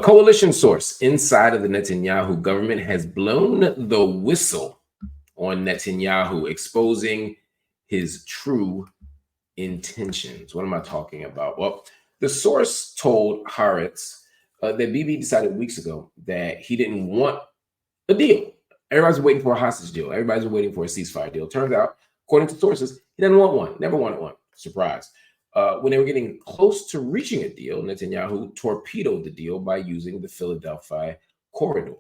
A coalition source inside of the Netanyahu government has blown the whistle on Netanyahu, exposing his true intentions. What am I talking about? Well, the source told Haaretz that Bibi decided weeks ago that he didn't want a deal. Everybody's waiting for a hostage deal. Everybody's waiting for a ceasefire deal. Turns out, according to sources, he doesn't want one. Never wanted one. Surprise. When they were getting close to reaching a deal, Netanyahu torpedoed the deal by using the Philadelphia corridor.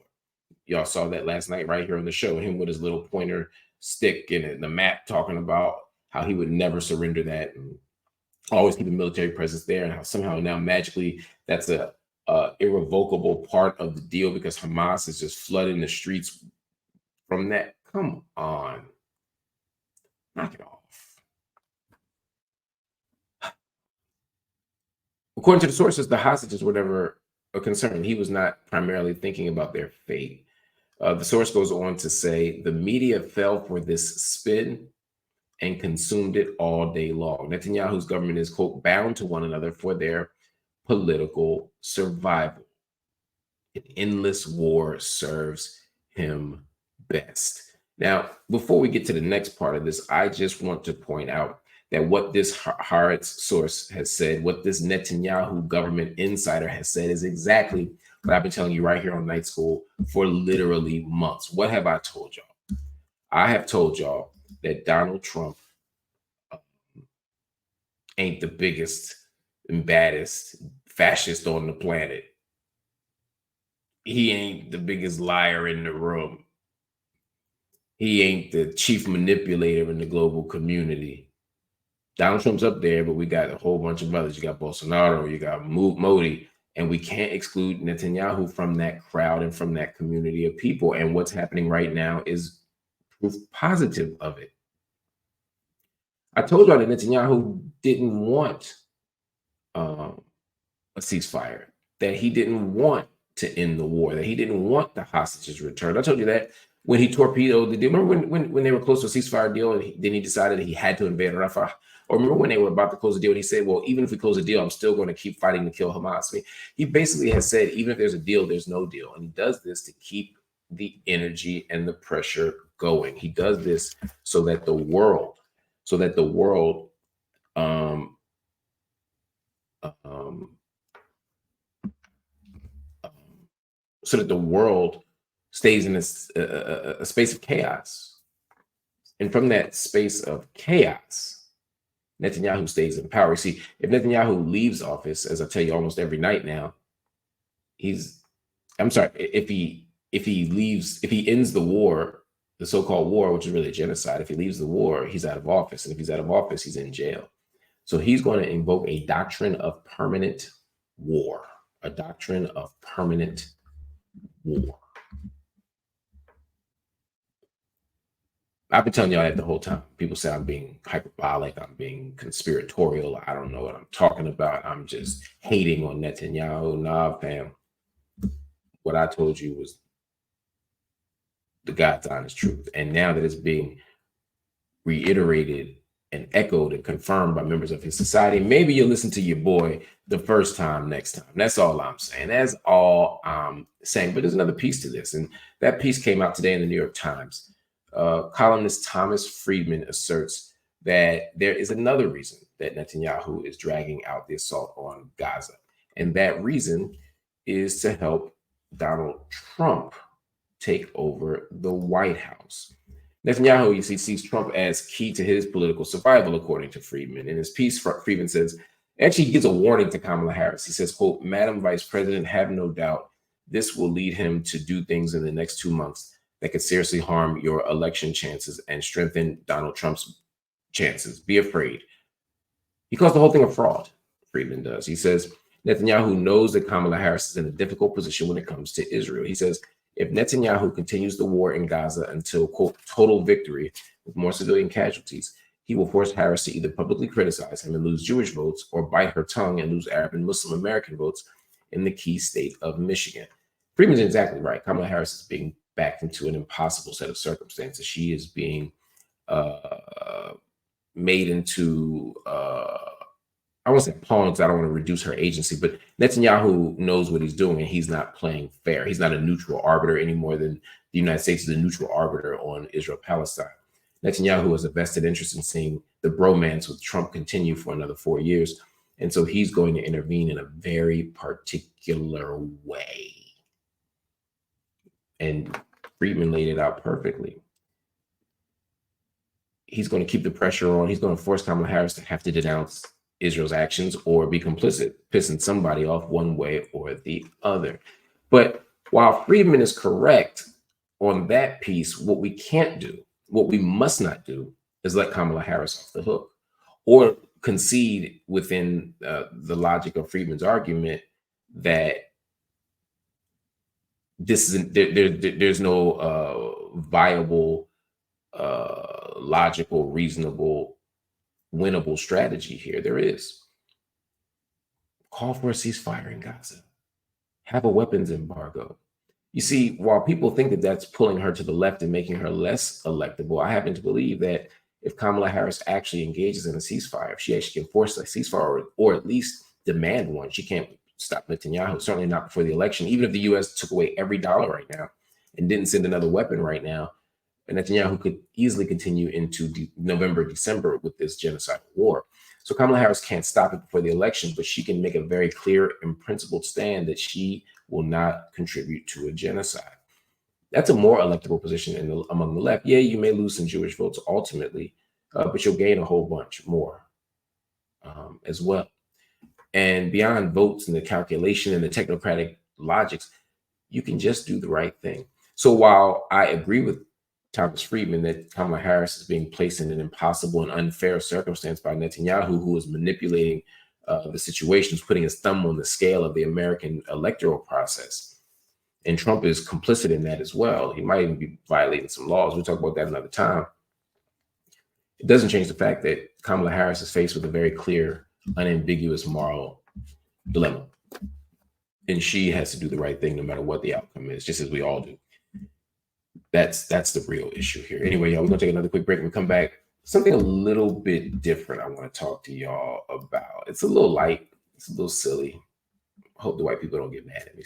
Y'all saw that last night right here on the show, him with his little pointer stick and the map talking about how he would never surrender that and always keep a military presence there, and how somehow now magically that's a irrevocable part of the deal because Hamas is just flooding the streets from that. Come on. Knock it off. According to the sources, the hostages were never a concern. He was not primarily thinking about their fate. The source goes on to say the media fell for this spin and consumed it all day long. Netanyahu's government is, quote, bound to one another for their political survival. An endless war serves him best. Now, before we get to the next part of this, I just want to point out that what this Haaretz source has said, what this Netanyahu government insider has said is exactly what I've been telling you right here on Night School for literally months. What have I told y'all? I have told y'all that Donald Trump ain't the biggest and baddest fascist on the planet. He ain't the biggest liar in the room. He ain't the chief manipulator in the global community. Donald Trump's up there, but we got a whole bunch of others. You got Bolsonaro, you got Modi, and we can't exclude Netanyahu from that crowd and from that community of people. And what's happening right now is proof positive of it. I told y'all that Netanyahu didn't want a ceasefire, that he didn't want to end the war, that he didn't want the hostages returned. I told you that when he torpedoed the deal. Remember when they were close to a ceasefire deal and then he decided he had to invade Rafah? Or remember when they were about to close the deal and he said, well, even if we close the deal, I'm still going to keep fighting to kill Hamas. I mean, he basically has said, even if there's a deal, there's no deal. And he does this to keep the energy and the pressure going. He does this so that the world stays in a space of chaos. And from that space of chaos, Netanyahu stays in power. See, if Netanyahu leaves office, as I tell you almost every night now, if he ends the war, the so-called war, which is really a genocide, if he leaves the war, he's out of office. And if he's out of office, he's in jail. So he's going to invoke a doctrine of permanent war, a doctrine of permanent war. I've been telling y'all that the whole time. People say I'm being hyperbolic, I'm being conspiratorial. I don't know what I'm talking about. I'm just hating on Netanyahu. Nah, fam. What I told you was the God's honest truth. And now that it's being reiterated and echoed and confirmed by members of his society, maybe you'll listen to your boy the first time next time. That's all I'm saying. That's all I'm saying. But there's another piece to this. And that piece came out today in the New York Times. Columnist Thomas Friedman asserts that there is another reason that Netanyahu is dragging out the assault on Gaza. And that reason is to help Donald Trump take over the White House. Netanyahu, you see, sees Trump as key to his political survival, according to Friedman. In his piece, Friedman says, actually, he gives a warning to Kamala Harris. He says, quote, Madam Vice President, have no doubt this will lead him to do things in the next 2 months that could seriously harm your election chances and strengthen Donald Trump's chances. Be afraid. He calls the whole thing a fraud, Friedman does. He says, Netanyahu knows that Kamala Harris is in a difficult position when it comes to Israel. He says, if Netanyahu continues the war in Gaza until, quote, total victory with more civilian casualties, he will force Harris to either publicly criticize him and lose Jewish votes or bite her tongue and lose Arab and Muslim American votes in the key state of Michigan. Friedman's exactly right. Kamala Harris is being backed into an impossible set of circumstances. She is being made into I won't say pawn because I don't want to reduce her agency, but Netanyahu knows what he's doing and he's not playing fair. He's not a neutral arbiter any more than the United States is a neutral arbiter on Israel-Palestine. Netanyahu has a vested interest in seeing the bromance with Trump continue for another 4 years. And so he's going to intervene in a very particular way. And Friedman laid it out perfectly. He's going to keep the pressure on. He's going to force Kamala Harris to have to denounce Israel's actions or be complicit, pissing somebody off one way or the other. But while Friedman is correct on that piece, what we can't do, what we must not do, is let Kamala Harris off the hook or concede within the logic of Friedman's argument that this isn't there's no viable, logical, reasonable, winnable strategy here. There is. Call for a ceasefire in Gaza. Have a weapons embargo. You see, while people think that that's pulling her to the left and making her less electable, I happen to believe that if Kamala Harris actually engages in a ceasefire, if she actually can force a ceasefire or at least demand one, she can't stop Netanyahu, certainly not before the election. Even if the U.S. took away every dollar right now and didn't send another weapon right now, Netanyahu could easily continue into November, December with this genocidal war. So Kamala Harris can't stop it before the election, but she can make a very clear and principled stand that she will not contribute to a genocide. That's a more electable position among the left. Yeah, you may lose some Jewish votes ultimately, but you'll gain a whole bunch more as well. And beyond votes and the calculation and the technocratic logics, you can just do the right thing. So while I agree with Thomas Friedman that Kamala Harris is being placed in an impossible and unfair circumstance by Netanyahu, who is manipulating the situation, is putting his thumb on the scale of the American electoral process. And Trump is complicit in that as well. He might even be violating some laws. We'll talk about that another time. It doesn't change the fact that Kamala Harris is faced with a very clear, unambiguous moral dilemma. And she has to do the right thing no matter what the outcome is, just as we all do. That's the real issue here. Anyway, y'all, we're gonna take another quick break and we come back. Something a little bit different I want to talk to y'all about. It's a little light, it's a little silly. I hope the white people don't get mad at me.